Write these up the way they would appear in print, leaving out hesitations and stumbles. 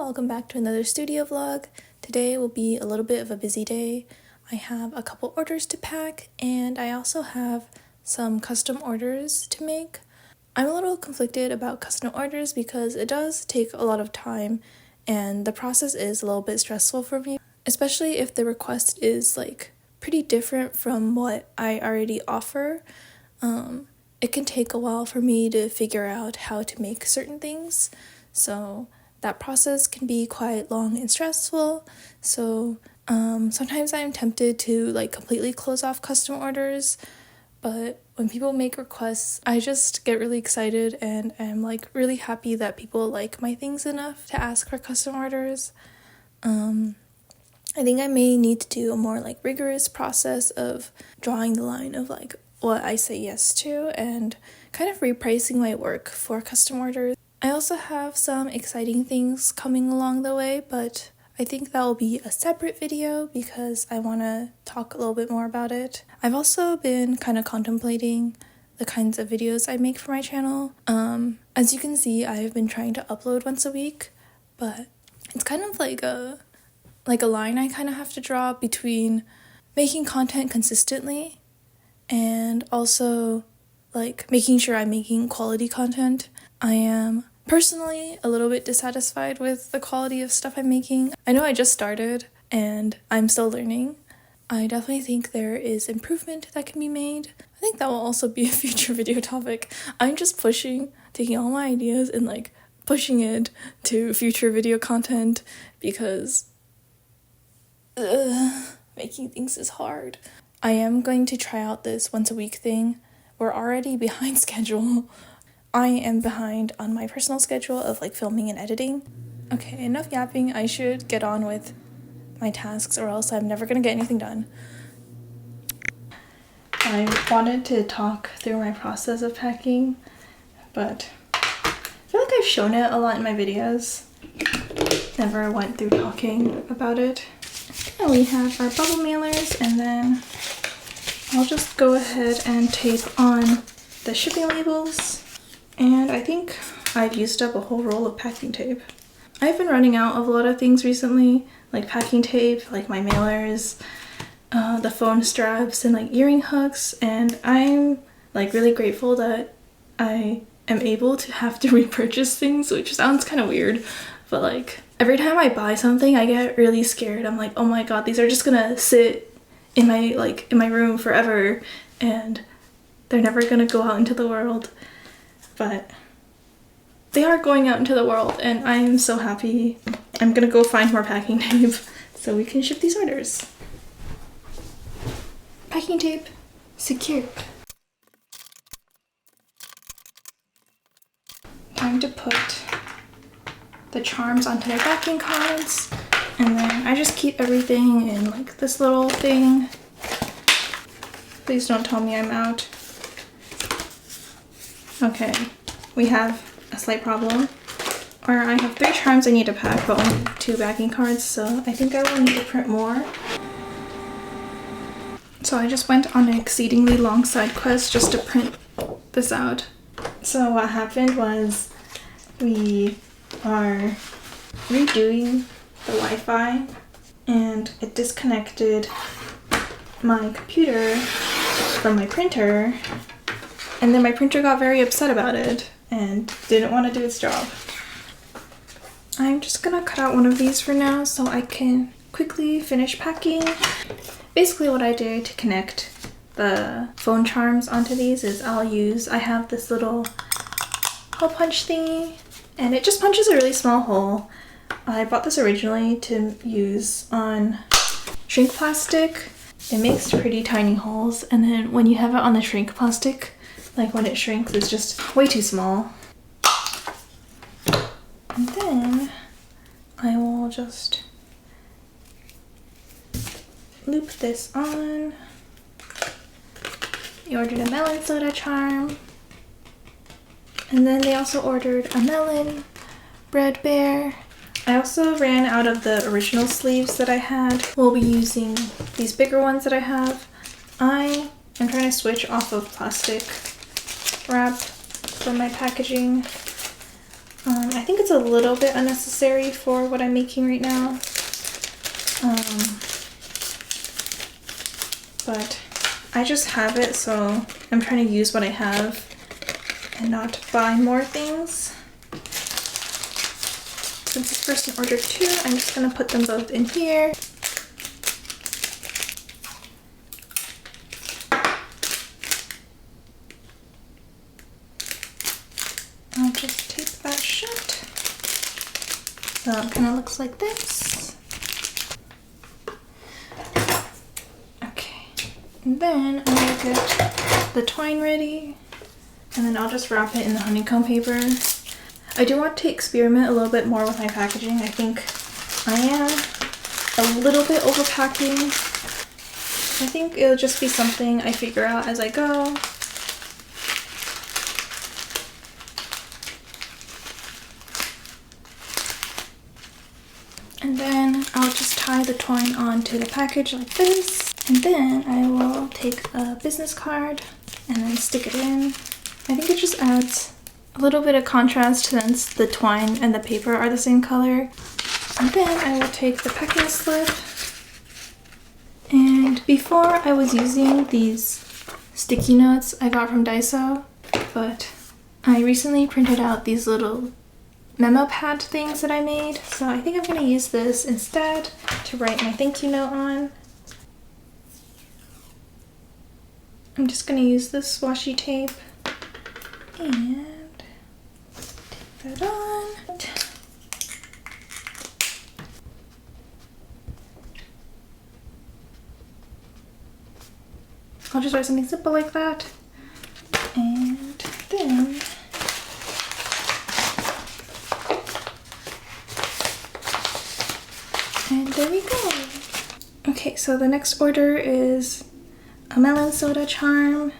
welcome back to another studio vlog. Today will be a little bit of a busy day. I have a couple orders to pack and I also have some custom orders to make. I'm a little conflicted about custom orders because it does take a lot of time and the process is a little bit stressful for me, especially if the request is like pretty different from what I already offer. It can take a while for me to figure out how to make certain things, so that process can be quite long and stressful. So sometimes I'm tempted to like completely close off custom orders, but when people make requests, I just get really excited and I'm like really happy that people like my things enough to ask for custom orders. I think I may need to do a more like rigorous process of drawing the line of like what I say yes to and kind of repricing my work for custom orders. I also have some exciting things coming along the way, but I think that will be a separate video because I want to talk a little bit more about it. I've also been kind of contemplating the kinds of videos I make for my channel. As you can see, I've been trying to upload once a week, but it's kind of like a line I kind of have to draw between making content consistently and also like making sure I'm making quality content. I am personally a little bit dissatisfied with the quality of stuff I'm making. I know I just started and I'm still learning. I definitely think there is improvement that can be made. I think that will also be a future video topic. I'm just taking all my ideas and like pushing it to future video content because making things is hard. I am going to try out this once a week thing. We're already behind schedule. I am behind on my personal schedule of like filming and editing. Okay, enough yapping. I should get on with my tasks or else I'm never gonna get anything done. I wanted to talk through my process of packing, but I feel like I've shown it a lot in my videos. Never went through talking about it. And we have our bubble mailers, and then I'll just go ahead and tape on the shipping labels. And I think I've used up a whole roll of packing tape. I've been running out of a lot of things recently, like packing tape, like my mailers, the phone straps, and like earring hooks, and I'm like really grateful that I am able to have to repurchase things, which sounds kind of weird, but like every time I buy something I get really scared. I'm like, oh my god, these are just gonna sit in my room forever and they're never gonna go out into the world. But they are going out into the world and I am so happy. I'm gonna go find more packing tape so we can ship these orders. Packing tape secured. Time to put the charms onto their backing cards, and then I just keep everything in like this little thing. Please don't tell me I'm out. Okay, we have a slight problem. Or I have 3 charms I need to pack, but only 2 backing cards, so I think I will need to print more. So I just went on an exceedingly long side quest just to print this out. So what happened was we are redoing the Wi-Fi and it disconnected my computer from my printer, and then my printer got very upset about it and didn't want to do its job. I'm just gonna cut out one of these for now so I can quickly finish packing. Basically what I do to connect the phone charms onto these is I have this little hole punch thingy, and it just punches a really small hole. I bought this originally to use on shrink plastic. It makes pretty tiny holes, and then when you have it on the shrink plastic, like when it shrinks, it's just way too small. And then I will just loop this on. They ordered a melon soda charm. And then they also ordered a melon bread bear. I also ran out of the original sleeves that I had. We'll be using these bigger ones that I have. I am trying to switch off of plastic wrap for my packaging. I think it's a little bit unnecessary for what I'm making right now. But I just have it, so I'm trying to use what I have and not buy more things. Since this person ordered 2, I'm just gonna put them both in here. I'll just tape that shut. So it kind of looks like this. Okay, and then I'm gonna get the twine ready, and then I'll just wrap it in the honeycomb paper. I do want to experiment a little bit more with my packaging. I think I am a little bit overpacking. I think it'll just be something I figure out as I go. And then I'll just tie the twine onto the package like this. And then I will take a business card and then stick it in. I think it just adds a little bit of contrast since the twine and the paper are the same color. And then I will take the packing slip. And before I was using these sticky notes I got from Daiso, but I recently printed out these little memo pad things that I made. So I think I'm gonna use this instead to write my thank you note on. I'm just gonna use this washi tape and that on. I'll just write something simple like that. And then there we go. Okay, so the next order is a melon soda charm.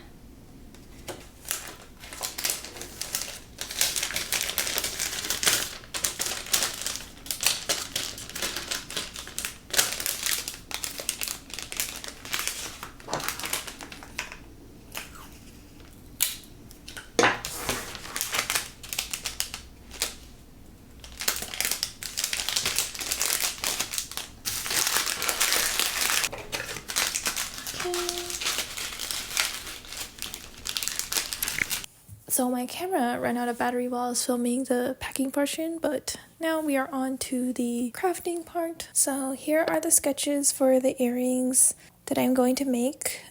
So my camera ran out of battery while I was filming the packing portion, but now we are on to the crafting part. So here are the sketches for the earrings that I'm going to make.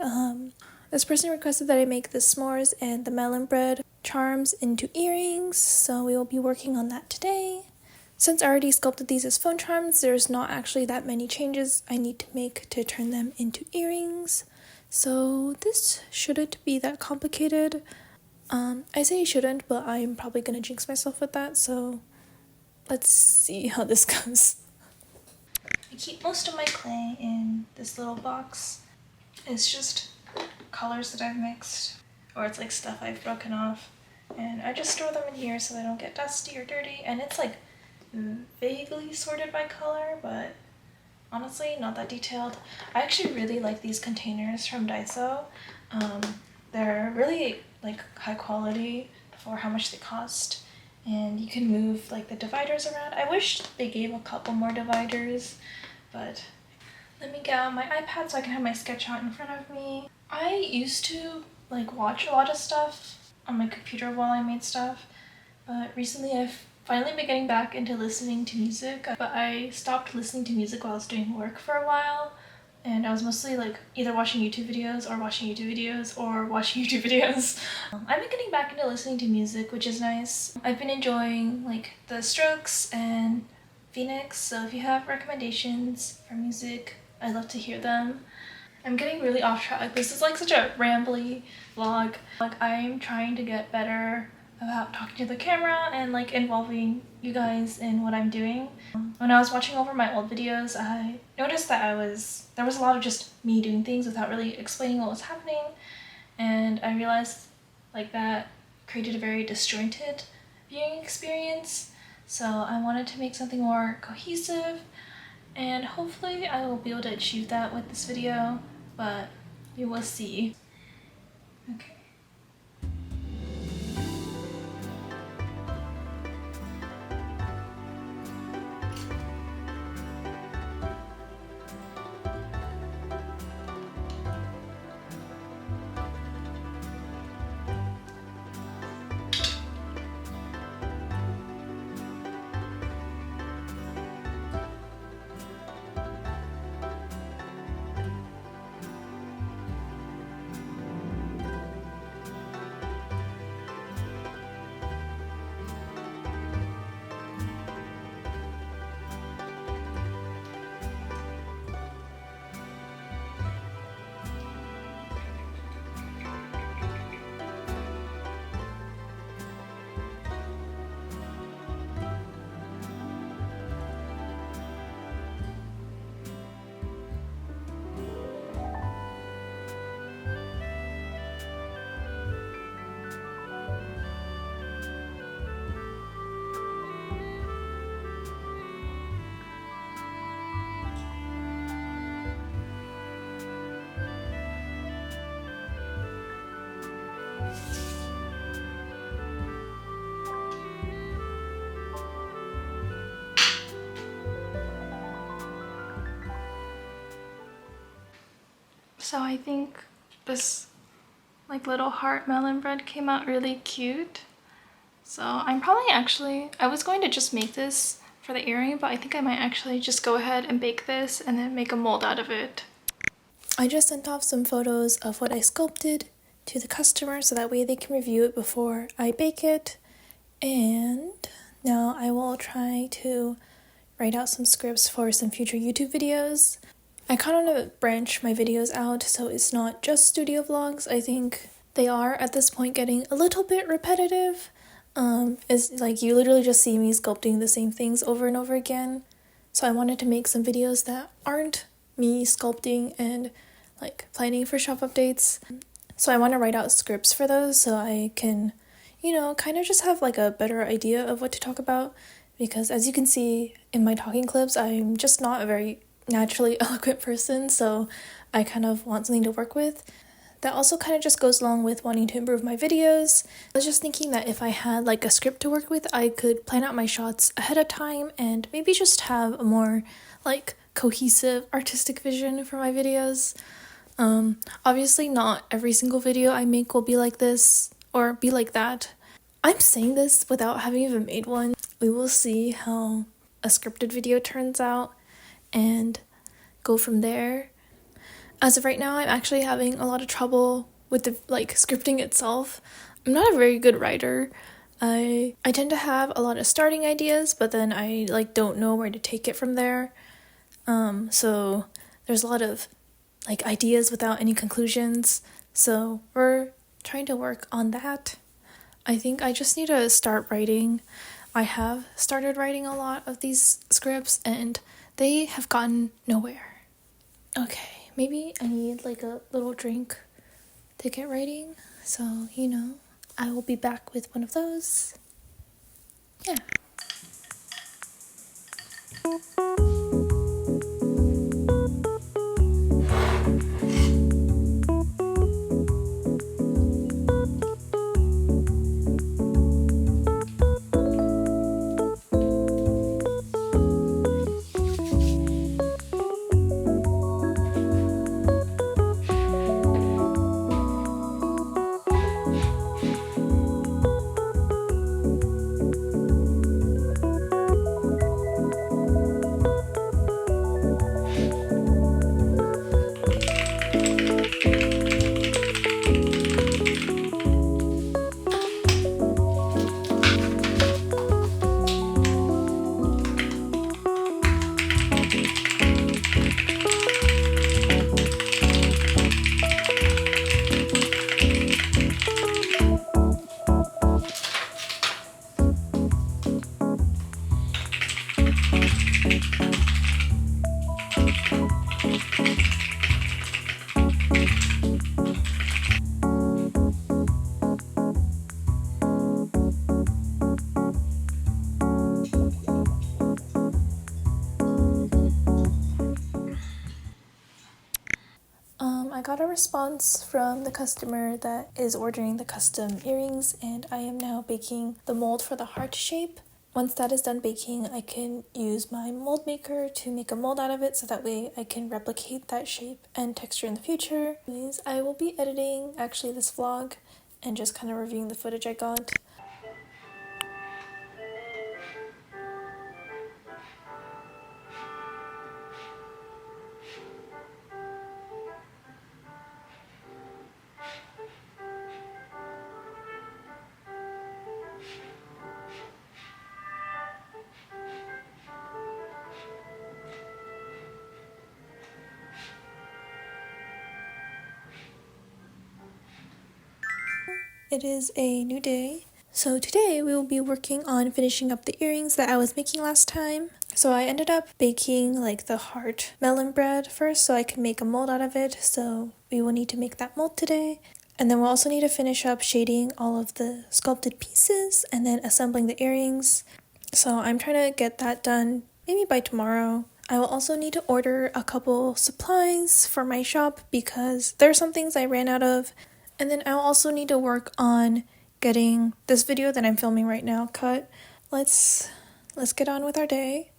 This person requested that I make the s'mores and the melon bread charms into earrings, so we will be working on that today. Since I already sculpted these as phone charms, there's not actually that many changes I need to make to turn them into earrings. So this shouldn't be that complicated. I say you shouldn't, but I'm probably gonna jinx myself with that, so let's see how this goes. I keep most of my clay in this little box. It's just colors that I've mixed, or it's like stuff I've broken off, and I just store them in here so they don't get dusty or dirty. And it's like vaguely sorted by color, but honestly not that detailed. I actually really like these containers from Daiso. They're really like high quality for how much they cost, and you can move like the dividers around. I wish they gave a couple more dividers, but let me get out my iPad so I can have my sketch out in front of me. I used to like watch a lot of stuff on my computer while I made stuff, but recently I've finally been getting back into listening to music, but I stopped listening to music while I was doing work for a while. And I was mostly like either watching YouTube videos or watching YouTube videos or watching YouTube videos. I've been getting back into listening to music, which is nice. I've been enjoying like The Strokes and Phoenix, so if you have recommendations for music, I'd love to hear them. I'm getting really off track. This is like such a rambly vlog. Like I'm trying to get better about talking to the camera and like involving you guys in what I'm doing. When I was watching over my old videos, I noticed that there was a lot of just me doing things without really explaining what was happening, and I realized like that created a very disjointed viewing experience. So I wanted to make something more cohesive, and hopefully I will be able to achieve that with this video, but we will see. Okay. So I think this like little heart melon bread came out really cute. So I'm probably I was going to just make this for the earring, but I think I might actually just go ahead and bake this and then make a mold out of it. I just sent off some photos of what I sculpted to the customer so that way they can review it before I bake it. And now I will try to write out some scripts for some future YouTube videos. I kind of want to branch my videos out so it's not just studio vlogs. I think they are at this point getting a little bit repetitive. It's like you literally just see me sculpting the same things over and over again. So I wanted to make some videos that aren't me sculpting and like planning for shop updates. So I want to write out scripts for those so I can, kind of just have like a better idea of what to talk about. Because as you can see in my talking clips, I'm just not a very naturally eloquent person, so I kind of want something to work with. That also kind of just goes along with wanting to improve my videos. I was just thinking that if I had like a script to work with, I could plan out my shots ahead of time and maybe just have a more like cohesive artistic vision for my videos. Obviously not every single video I make will be like this or be like that. I'm saying this without having even made one. We will see how a scripted video turns out and go from there. As of right now, I'm actually having a lot of trouble with the scripting itself. I'm not a very good writer. I tend to have a lot of starting ideas, but then I don't know where to take it from there. So there's a lot of ideas without any conclusions. So we're trying to work on that. I think I just need to start writing. I have started writing a lot of these scripts and they have gotten nowhere. Okay, maybe I need a little drink to get writing. So, I will be back with one of those. Yeah. I got a response from the customer that is ordering the custom earrings, and I am now baking the mold for the heart shape. Once that is done baking, I can use my mold maker to make a mold out of it so that way I can replicate that shape and texture in the future. Anyways, I will be editing actually this vlog and just kind of reviewing the footage I got. It is a new day. So today we will be working on finishing up the earrings that I was making last time. So I ended up baking the heart melon bread first so I can make a mold out of it. So we will need to make that mold today. And then we'll also need to finish up shading all of the sculpted pieces and then assembling the earrings. So I'm trying to get that done maybe by tomorrow. I will also need to order a couple supplies for my shop because there are some things I ran out of. And then I'll also need to work on getting this video that I'm filming right now cut. Let's get on with our day.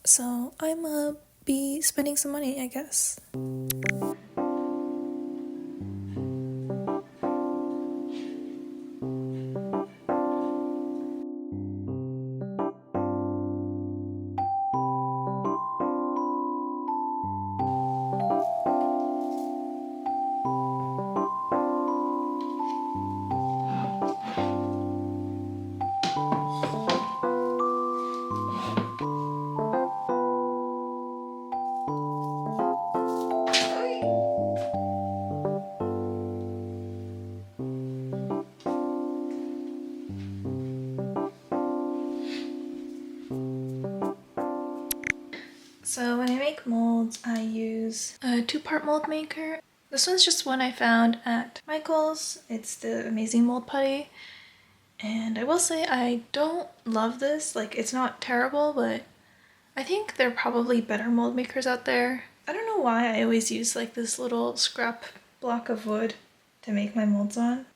So I'm be spending some money, I guess. So when I make molds, I use a 2-part mold maker. This one's just one I found at Michael's. It's the Amazing Mold Putty. And I will say I don't love this. Like, it's not terrible, but I think there are probably better mold makers out there. I don't know why I always use like this little scrap block of wood to make my molds on.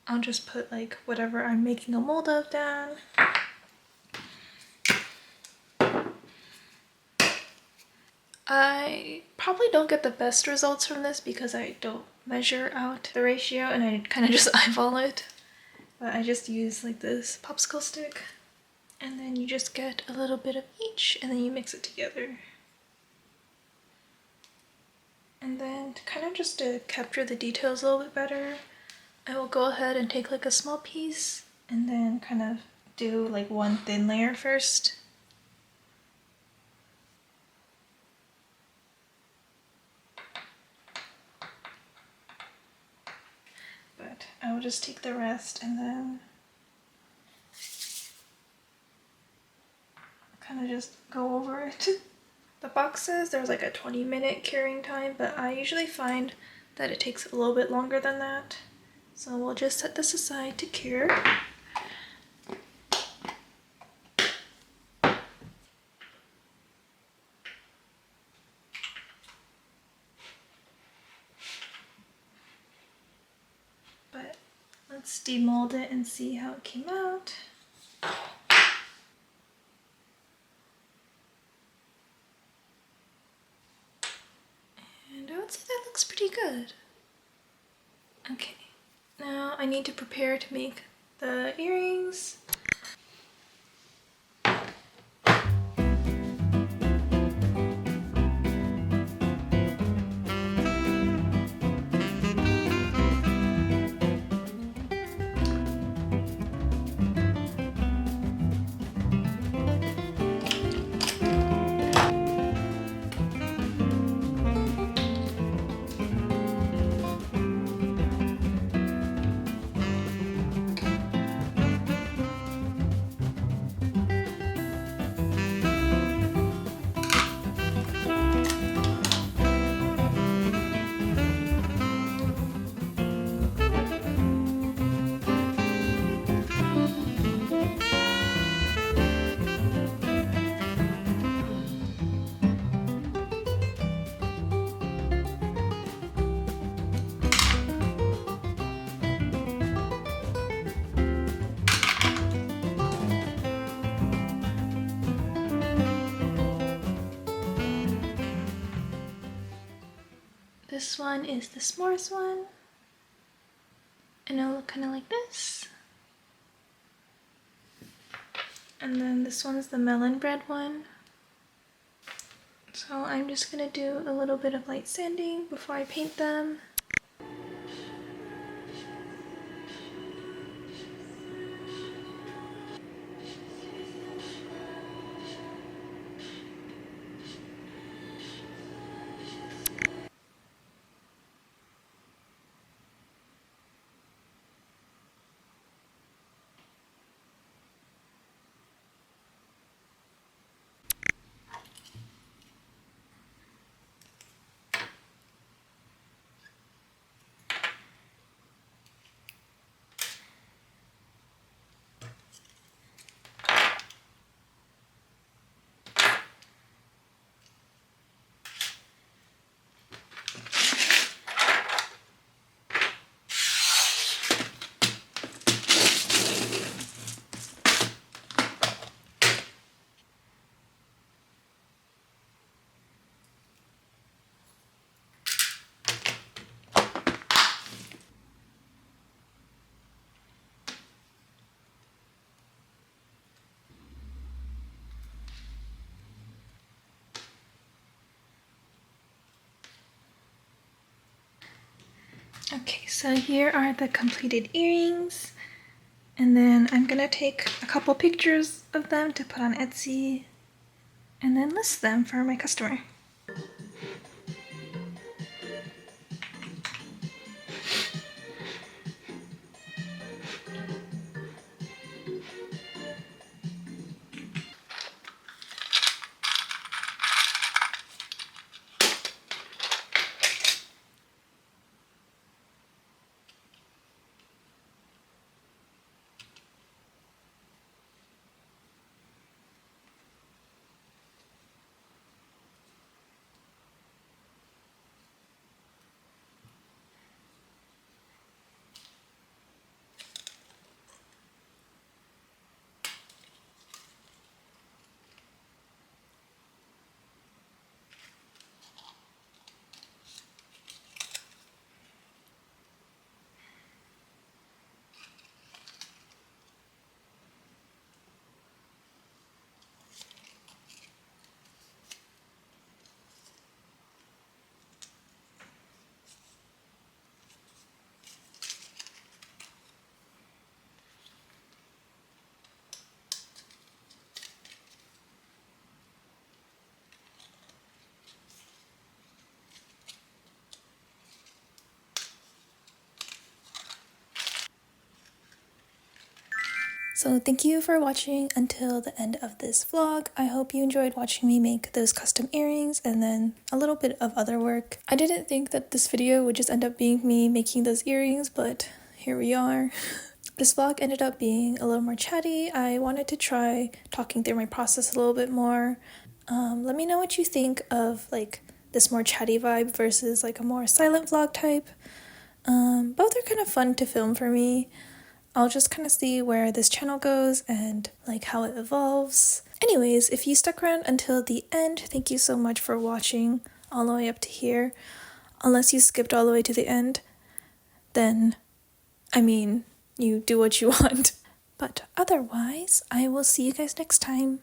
I'll just put like whatever I'm making a mold of down. I probably don't get the best results from this because I don't measure out the ratio and I kind of just eyeball it. But I just use like this popsicle stick, and then you just get a little bit of each and then you mix it together. And then kind of just to capture the details a little bit better, I will go ahead and take like a small piece and then kind of do like one thin layer first. But I will just take the rest and then kind of just go over it. The box says there's like a 20-minute curing time, but I usually find that it takes a little bit longer than that. So we'll just set this aside to cure. But let's demold it and see how it came out. And I would say that looks pretty good. Okay, now I need to prepare to make the earrings. This one is the s'mores one, and it'll look kind of like this. And then this one's the melon bread one. So I'm just gonna do a little bit of light sanding before I paint them. Okay, so here are the completed earrings, and then I'm gonna take a couple pictures of them to put on Etsy and then list them for my customer. So thank you for watching until the end of this vlog. I hope you enjoyed watching me make those custom earrings and then a little bit of other work. I didn't think that this video would just end up being me making those earrings, but here we are. This vlog ended up being a little more chatty. I wanted to try talking through my process a little bit more. Let me know what you think of like this more chatty vibe versus like a more silent vlog type. Both are kind of fun to film for me. I'll just kind of see where this channel goes and like how it evolves. Anyways, if you stuck around until the end, thank you so much for watching all the way up to here. Unless you skipped all the way to the end, then, I mean, you do what you want. But otherwise, I will see you guys next time.